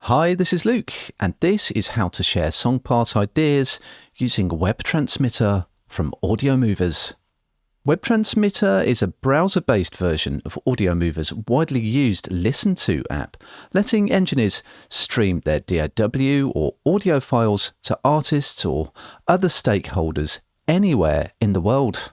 Hi, this is Luke, and this is how to share song part ideas using Web Transmitter from Audiomovers. Web Transmitter is a browser-based version of Audiomovers' widely used Listen To app, letting engineers stream their DAW or audio files to artists or other stakeholders anywhere in the world.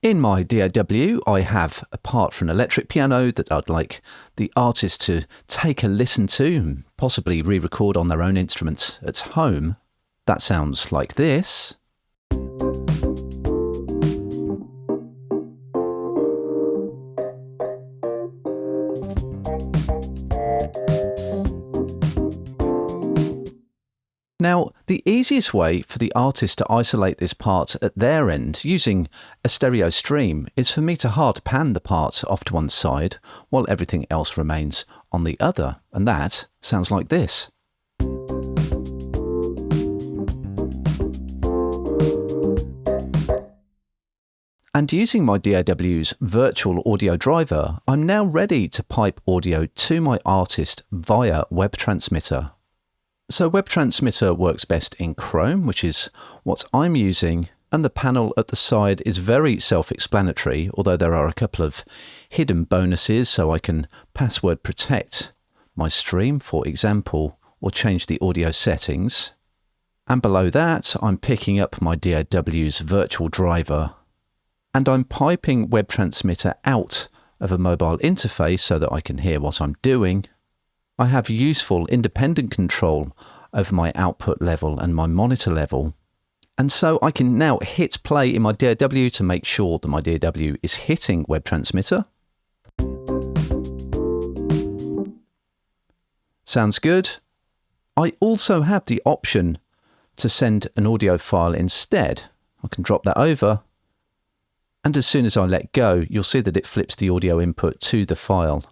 In my DAW, I have a part for an electric piano that I'd like the artist to take a listen to and possibly re-record on their own instrument at home. That sounds like this. Now, the easiest way for the artist to isolate this part at their end using a stereo stream is for me to hard pan the part off to one side while everything else remains on the other, and that sounds like this. And using my DAW's virtual audio driver, I'm now ready to pipe audio to my artist via Web Transmitter. So Web Transmitter works best in Chrome, which is what I'm using, and the panel at the side is very self-explanatory, although there are a couple of hidden bonuses, so I can password protect my stream, for example, or change the audio settings. And below that, I'm picking up my DAW's virtual driver, and I'm piping Web Transmitter out of a mobile interface so that I can hear what I'm doing. I have useful independent control over my output level and my monitor level. And so I can now hit play in my DAW to make sure that my DAW is hitting Web Transmitter. Sounds good. I also have the option to send an audio file instead. I can drop that over. And as soon as I let go, you'll see that it flips the audio input to the file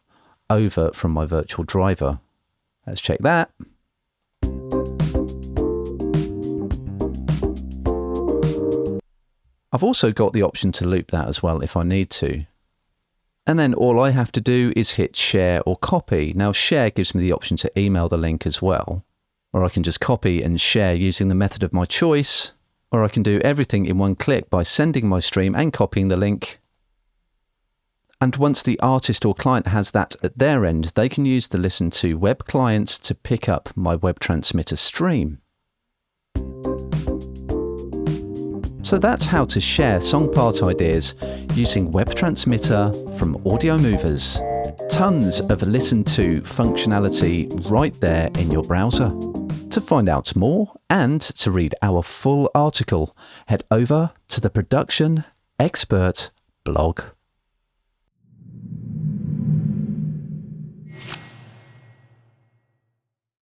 over from my virtual driver. Let's check that. I've also got the option to loop that as well if I need to. And then all I have to do is hit share or copy. Now share gives me the option to email the link as well, or I can just copy and share using the method of my choice, or I can do everything in one click by sending my stream and copying the link. And once the artist or client has that at their end, they can use the Listen To web clients to pick up my Web Transmitter stream. So that's how to share song part ideas using Web Transmitter from Audiomovers. Tons of Listen To functionality right there in your browser. To find out more and to read our full article, head over to the Production Expert blog.